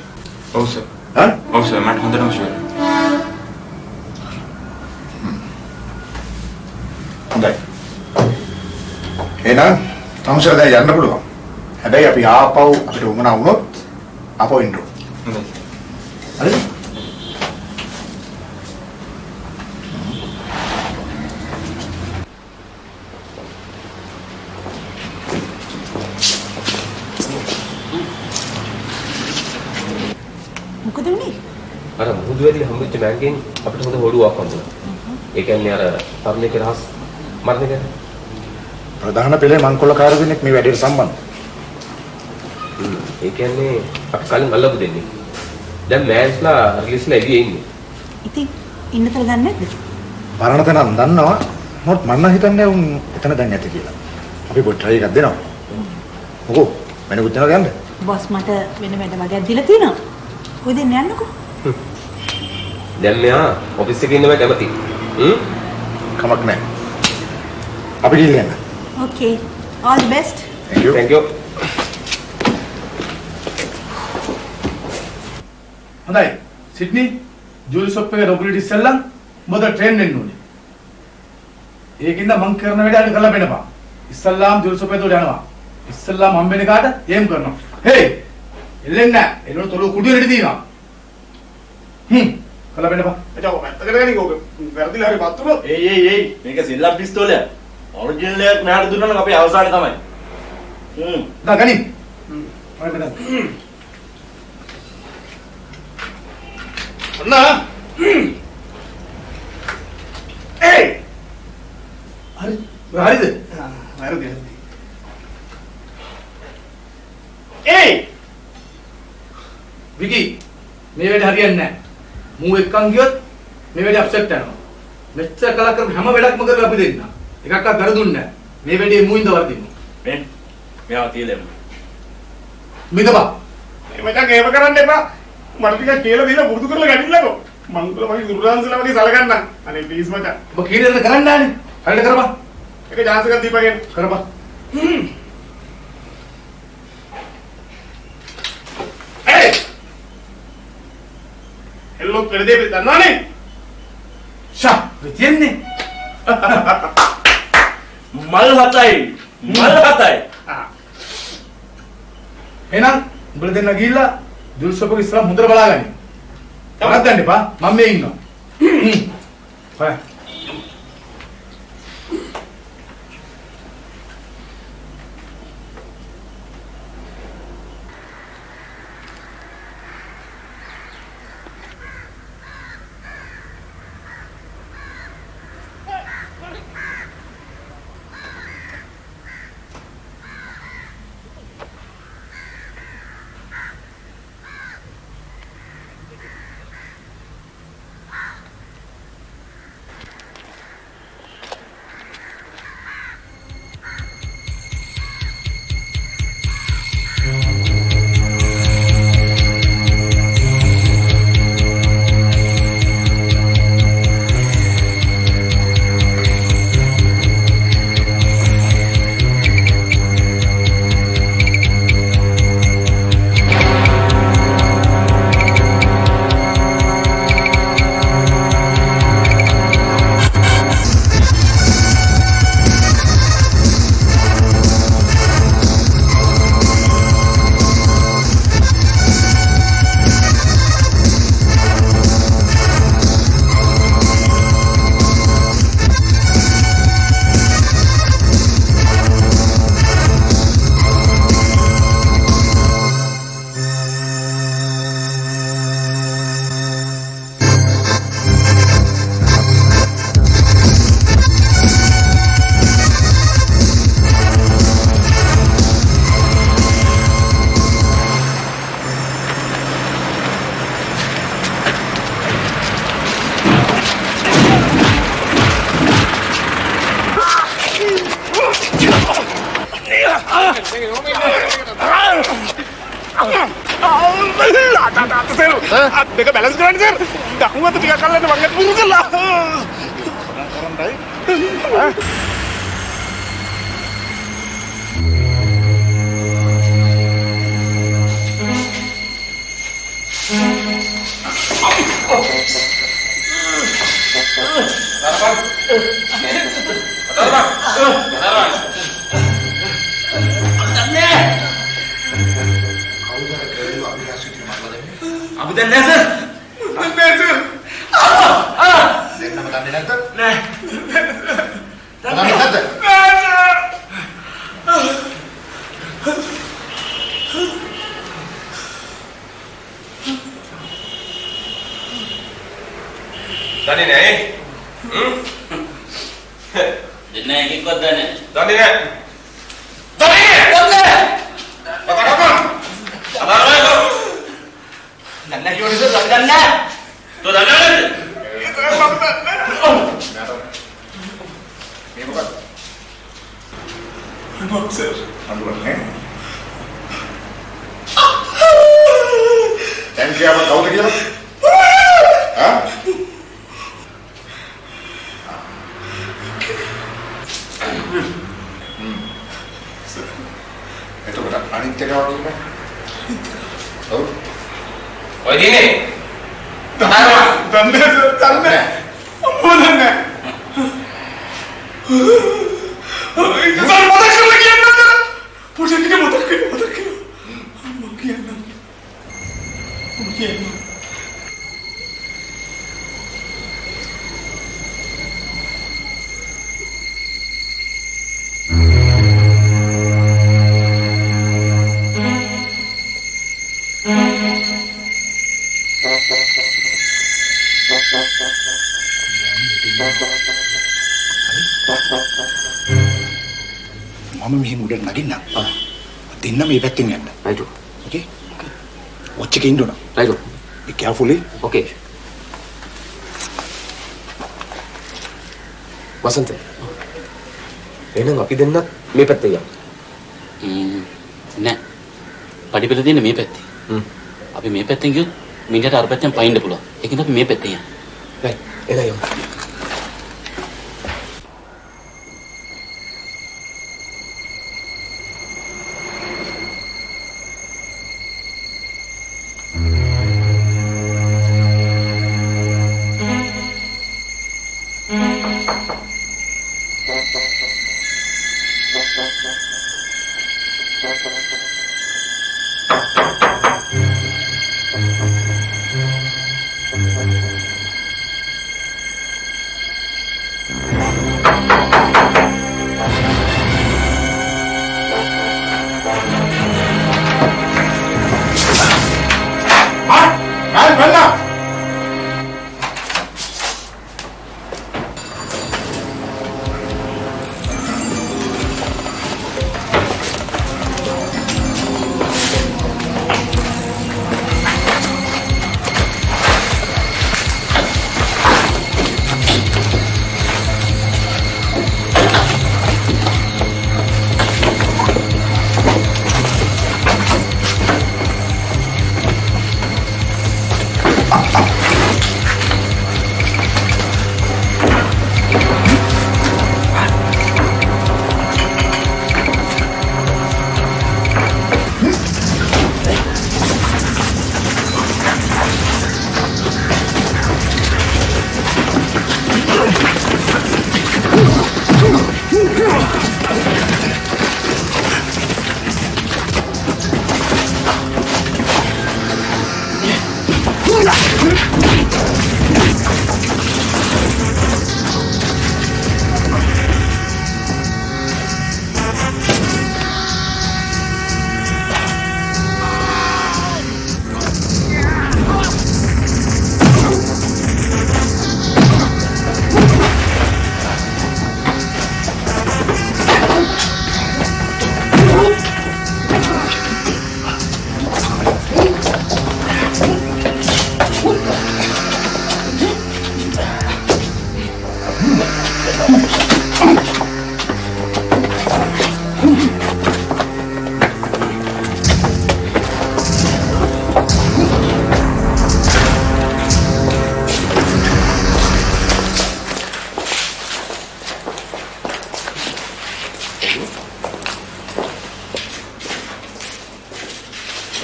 ඔව් සර්. හා? ඔව් සර් මට හොඳටම ෂුවර්. හොඳයි. එහෙනම් තමුසට දැන් යන්න පුළුවන්. හැබැයි අපි ආපහු අපිට උමනා වුණොත් ආපහු එන්න ඕන. හොඳයි. හරිද? මොකද උනේ? අර මුහුදු වැලි හම්බෙච්ච මෑන්ගෙන් අපිට හොඳ හොඩුවක් හම්බුණා. ඒ කියන්නේ අර තරුණියගේ රහස් මරණ ගැන. ප්‍රධාන පෙළේ මංකොල්ල කාර්යවෙනෙක් මේ වැඩේට සම්බන්ධ. ඒ කියන්නේ අපි කලින් අල්ලපු දෙන්නේ. දැන් මෑන්ස්ලා රිලීස්ලා එළියේ ඉන්නේ. ඉතින් ඉන්නතර දන්නේ නැද්ද? මරණ තැන දන්නවා. මොකද මම නම් හිතන්නේ උන් එතන දැන් නැති කියලා. අපි පොඩි ට්‍රයි එකක් දෙනවා. මොකෝ වෙනකුත් යනවා යන්න. බොස් මට වෙන වැඩ වගේක් දීලා තියෙනවා. කොයි දෙන්න යන්නකෝ? දැන් මෙයා ඔෆිස් එකේ ඉන්න බෑ කැමති. කමක් නැහැ. අපි ගිහින් යන්න. Okay. All the best. Thank you. Thank you. හොඳයි. සිඩ්නි ජූලි ෂොප් එකේ රොබිලිටි ඉස්සෙල්ලා මොකද ට්‍රේන් වෙන්න ඕනේ. ඒකින්ද මං කරන වැඩ අර කරලා බෙනපන්. ඉස්සල්ලාම් ජූලි ෂොප් එකට යනවා. ඉස්සල්ලාම් හම්බෙන කාට එම් කරනවා. හේ! එල්ලෙන්න නෑ. එළවලු තොලු කුඩිය රෙඩි දිනවා. කරලා බෙනපන්. එතකොට පැත්තකට ගනින් ඕක වැරදිලා හරි පත්තුන. ඒයි මේක සිල්ලම් පිස්තෝලයක්. ඔරිජිනල් එකක් මෙහාට දුන්නා නම් අපේ අවසානේ තමයි. දා ගනින්. මම බෙදන්න. අන්න. ඒයි. හරිද? වැරදි. ඒයි. විකි මේ වැඩ හරියන්නේ නැහැ. මූ එක්කන් ගියොත් මේ වැඩ අප්සෙට් යනවා. මෙච්චර කලක් කරපු හැම වැඩක්ම කරලා අපි දෙන්න. එකක්වත් වැරදුන්නේ නැහැ. මේ වැඩේ මූින්ද වර්ධින්න. මේ මෙයා තියලෙමු. මිදපා. මචං ඒව කරන්න එපා. මට ටිකක් කියලා දීලා පුරුදු කරලා ගනින්නකෝ. මං උඹලා මගේ දුර්දාන්සලා වගේ සලකන්නම්. අනේ ප්ලීස් මචං. ඔබ කීයද කරන්න ආනේ? හරියට කරපන්. එක chance එකක් දීපගෙන කරපන්. ඒ හෙල්ලෝ පෙරදේ දන්නවනේ. ෂා විතියන්නේ. මල් හතයි. එහෙනම් උඹලා දෙන්න ගිහිල්ලා ජුල්සොපගේ ඉස්සරහ හොඳට බලාගන්න. තරක් ගන්න එපා. මම මේ ඉන්නවා. හොය. දෙක බැලන්ස් කරන්න සර්. දකුණු අත ටිකක් අල්ලන්න වම් අත පුරු කරලා. අපි දැන් නැහැ සර්. දෙන්නම දන්නේ නැද්ද? නෑ. දන්නේ නැද්ද? දන්නේ නැහැ. දෙන්නේ එකෙක්වත් දන්නේ නැහැ. දන්නේ නැහැ. දන්නේ නැහැ. දන්නේ කියෝනේ සර් දන්නේ නැහැ. තෝ දන්නේ නැද්ද? මේ මොකක්ද? මොකක්ද සර්? අඳුරන්නේ. දැන් කියව කවුද කියලා? හා? එතකොට අනිත් එක වගේ ඔව් ඔය දිනේ දන්නේ දන්නේ මොනන්නේ ඒක සර් මතක කරලා කියන්නද පොඩි ටික මතක කියන්න මම මෙහෙම උඩට නගින්නම්. දෙන්න මේ පැත්තෙන් යන්න. right okay watch එකේ ඉන්න ඕන. right be carefully. okay වසන්ත එහෙනම් අපි දෙන්නත් මේ පැත්තේ යමු. නෑ. පඩිපෙළ තියෙන්නේ මේ පැත්තේ. අපි මේ පැත්තෙන් ගියොත් මිනිහට අර පැත්තෙන් පයින්න පුළුවන්. ඒකෙන් අපි මේ පැත්තේ යන්න. right එලා යමු.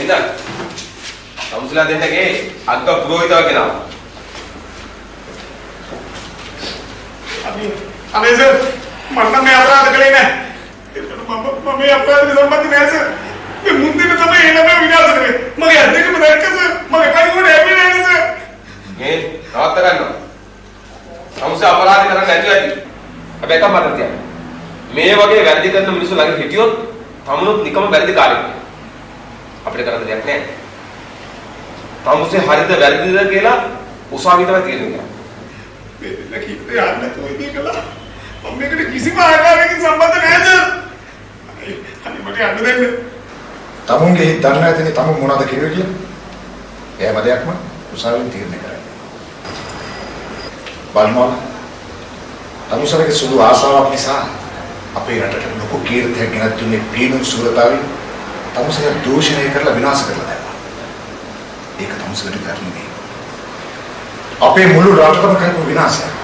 ඉන්න. තමුසලා දෙන්නගේ අග්ග පුරෝහිතව කෙනා. අනේ සර් මට මේ අපරාධ කළේ නැහැ. මම මේ අපරාධ සම්බන්ධ නැහැ සර්. මේ මුන්දින තමයි එළම විනාශ කරේ. මගේ අද්දේකම දැක්ක සර්. මගේ කයින් හැපි නැහැ සර්. මේ නවත්ත ගන්නවා. තමුසේ අපරාධ කරන්නේ නැතුව ඇති. හැබැයි එකක් මතක තියාගන්න. මේ වගේ වැරදි කරන මිනිස්සු ළඟ හිටියොත් තමුණුත් නිකම්ම වැරදි කාර්යයක්. අපිට කරන්න දෙයක් නැහැ. තමුසේ හරිද වැරදිද කියලා උසාවිය තමයි තීරණය කරන්නේ. මේ කීපේ යන්න තෝයි කළා. මම මේකට කිසිම ආකාරයකින් සම්බන්ධ නැහැ සර්. අනේ මට යන්න දෙන්න. තමුන්ගේ හිත දන්නේ නැතිනේ තමු මොනවද කිව්වේ කියලා. එහෙම දෙයක්ම උසාවියෙන් තීරණය කරන්නේ. බලනවා. තමුසලගේ සුදු ආසාවක් නිසා අපේ රටට ලොකු කීර්තියක් ගෙනත් දුන්නේ පීනු සුරතාවි. තමුසල දූෂණය කරලා විනාශ කරලා දැම්මා. ඒක තමුසලට කරන්නේ. අපේ මුළු රටටම කරපු විනාශයක්.